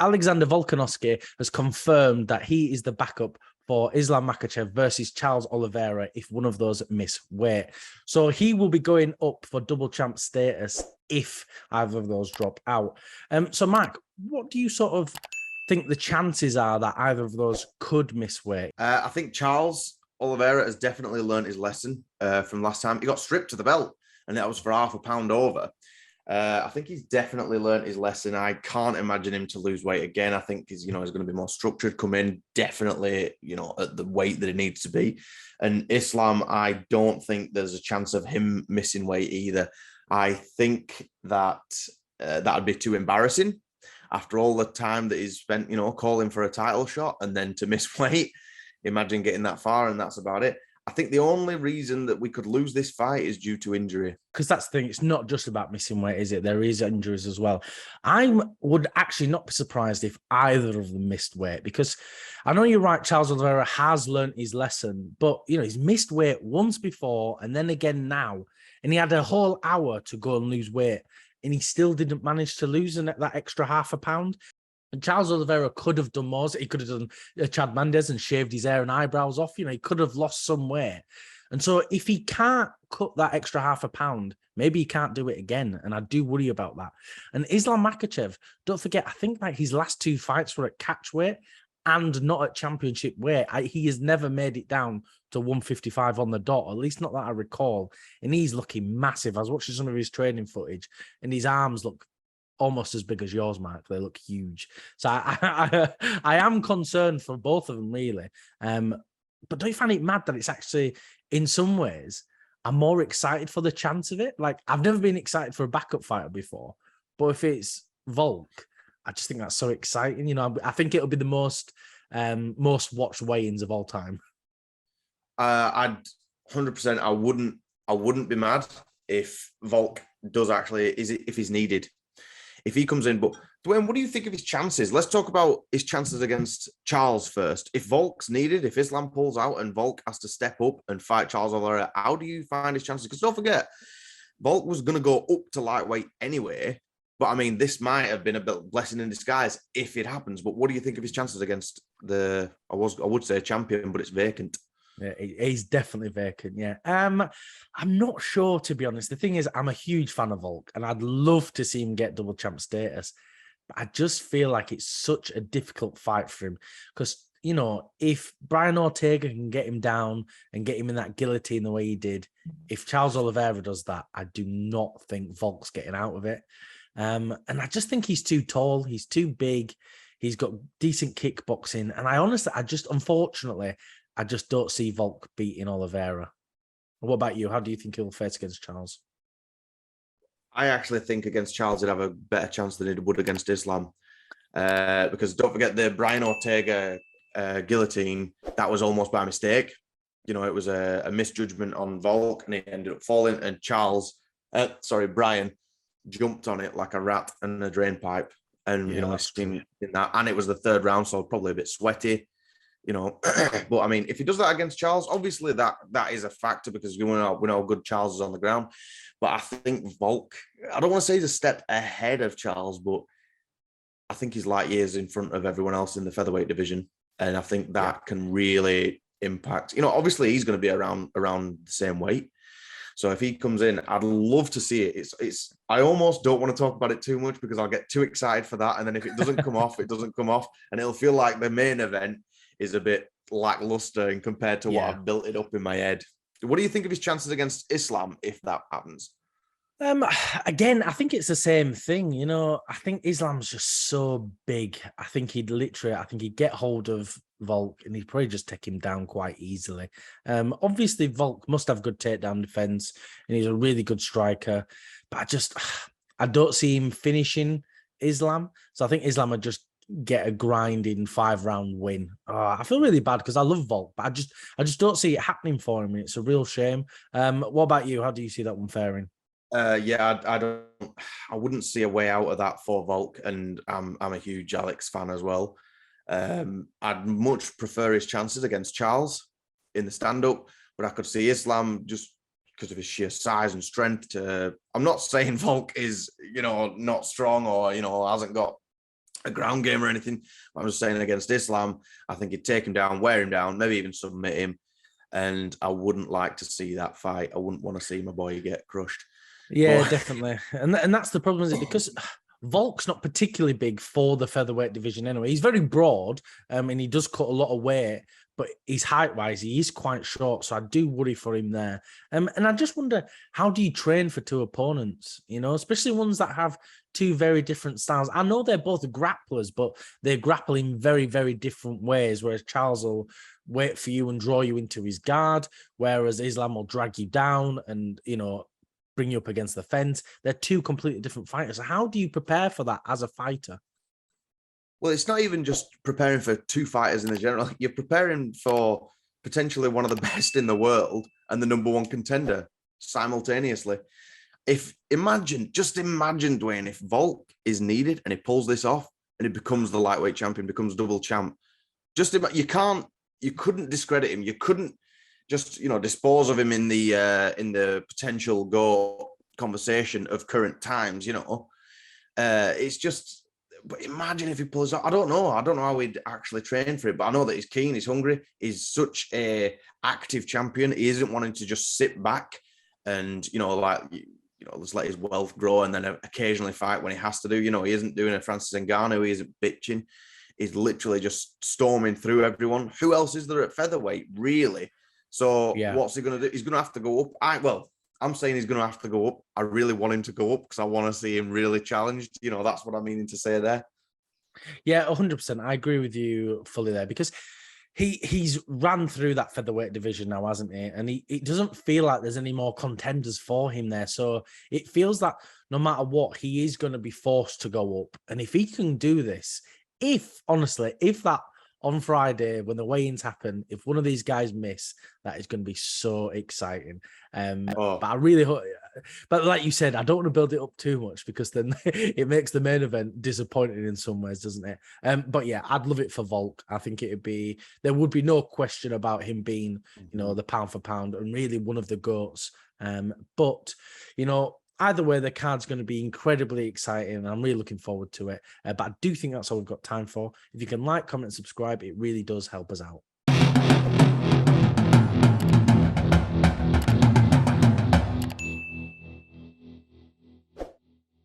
Alexander Volkanovski has confirmed that he is the backup for Islam Makhachev versus Charles Oliveira if one of those miss weight. So he will be going up for double champ status if either of those drop out. So, Mark, what do you sort of think the chances are that either of those could miss weight? I think Charles Oliveira has definitely learned his lesson from last time. He got stripped to the belt, and that was for half a pound over. I think he's definitely learned his lesson. I can't imagine him to lose weight again. I think he's going to be more structured, come in definitely, at the weight that it needs to be. And Islam, I don't think there's a chance of him missing weight either. I think that that would be too embarrassing after all the time that he's spent, calling for a title shot and then to miss weight. Imagine getting that far and that's about it. I think the only reason that we could lose this fight is due to injury. Because that's the thing. It's not just about missing weight, is it? There is injuries as well. I would actually not be surprised if either of them missed weight, because I know you're right, Charles Oliveira has learned his lesson, but, he's missed weight once before and then again now, and he had a whole hour to go and lose weight, and he still didn't manage to lose that extra half a pound. And Charles Oliveira could have done more. He could have done Chad Mendes and shaved his hair and eyebrows off. He could have lost some weight. And so if he can't cut that extra half a pound, maybe he can't do it again. And I do worry about that. And Islam Makhachev, don't forget, I think like his last two fights were at catch weight and not at championship weight. He has never made it down to 155 on the dot, at least not that I recall. And he's looking massive. I was watching some of his training footage and his arms look almost as big as yours, Mark. They look huge. So I am concerned for both of them, really. But don't you find it mad that it's actually, in some ways, I'm more excited for the chance of it? Like, I've never been excited for a backup fighter before, but if it's Volk, I just think that's so exciting. I think it'll be the most watched weigh-ins of all time. I'd 100%. I wouldn't be mad if Volk does actually, if he's needed. If he comes in, but Dwain, what do you think of his chances? Let's talk about his chances against Charles first. If Volk's needed, if Islam pulls out and Volk has to step up and fight Charles Oliveira, how do you find his chances? Because don't forget, Volk was going to go up to lightweight anyway. But I mean, this might have been a bit blessing in disguise if it happens. But what do you think of his chances against I would say champion, but it's vacant? Yeah, he's definitely vacant. Yeah. I'm not sure, to be honest. The thing is, I'm a huge fan of Volk and I'd love to see him get double champ status. But I just feel like it's such a difficult fight for him because, if Brian Ortega can get him down and get him in that guillotine the way he did, if Charles Oliveira does that, I do not think Volk's getting out of it. And I just think he's too tall. He's too big. He's got decent kickboxing. And unfortunately, I just don't see Volk beating Oliveira. What about you? How do you think he'll face against Charles? I actually think against Charles he'd have a better chance than he would against Islam. Because don't forget the Brian Ortega guillotine, that was almost by mistake. It was a misjudgment on Volk and he ended up falling, and Brian jumped on it like a rat and a drain pipe. And, I've seen that. And it was the third round, so probably a bit sweaty. But I mean, if he does that against Charles, obviously that is a factor because we know how good Charles is on the ground. But I think Volk, I don't want to say he's a step ahead of Charles, but I think he's light years in front of everyone else in the featherweight division. And I think that can really impact, obviously he's going to be around the same weight. So if he comes in, I'd love to see it. It's. I almost don't want to talk about it too much because I'll get too excited for that. And then if it doesn't come off, it doesn't come off. And it'll feel like the main event is a bit lackluster and compared to what I've built it up in my head. What do you think of his chances against Islam if that happens? Again, I think it's the same thing. I think Islam's just so big. I think he'd get hold of Volk and he'd probably just take him down quite easily. Obviously, Volk must have good takedown defense and he's a really good striker. But I don't see him finishing Islam. So I think Islam would just get a grinding 5-round win. I feel really bad because I love Volk, but I just don't see it happening for him. It's a real shame. What about you? How do you see that one faring? I wouldn't see a way out of that for Volk, and I'm a huge Alex fan as well. I'd much prefer his chances against Charles in the stand-up, but I could see Islam just because of his sheer size and strength. I'm not saying Volk is, not strong or, hasn't got a ground game or anything. I was saying against Islam, I think he'd take him down, wear him down, maybe even submit him. And I wouldn't like to see that fight. I wouldn't want to see my boy get crushed. Yeah, definitely. And that's the problem, is it? Because Volk's not particularly big for the featherweight division anyway. He's very broad, and he does cut a lot of weight, but he's height-wise, he is quite short. So I do worry for him there. And I just wonder, how do you train for two opponents? You know, especially ones that have two very different styles. I know they're both grapplers, but they grapple in very, very different ways, whereas Charles will wait for you and draw you into his guard, whereas Islam will drag you down and, you know, bring you up against the fence. They're two completely different fighters. How do you prepare for that as a fighter? Well, it's not even just preparing for two fighters in the general. You're preparing for potentially one of the best in the world and the number one contender simultaneously. Just imagine, Dwain, if Volk is needed and he pulls this off and he becomes the lightweight champion, becomes double champ. You couldn't discredit him. You couldn't just, dispose of him in the potential go conversation of current times. It's just. But imagine if he pulls out. I don't know how he'd actually train for it, but I know that he's keen, he's hungry, he's such a active champion. He isn't wanting to just sit back and, just let his wealth grow and then occasionally fight when he has to do. He isn't doing a Francis Ngannou, he isn't bitching. He's literally just storming through everyone. Who else is there at featherweight, really? So What's he going to do? He's going to have to go up. I'm saying he's going to have to go up. I really want him to go up because I want to see him really challenged. That's what I'm meaning to say there. Yeah, 100%. I agree with you fully there, because he's ran through that featherweight division now, hasn't he? And it doesn't feel like there's any more contenders for him there. So it feels that no matter what, he is going to be forced to go up. And if he can do this, if that on Friday, when the weigh-ins happen, if one of these guys miss, that is going to be so exciting. But I really hope. But like you said, I don't want to build it up too much, because then it makes the main event disappointing in some ways, doesn't it? But yeah, I'd love it for Volk. I think there would be no question about him being, the pound for pound and really one of the GOATs. But either way, the card's going to be incredibly exciting, and I'm really looking forward to it. But I do think that's all we've got time for. If you can like, comment, and subscribe, it really does help us out.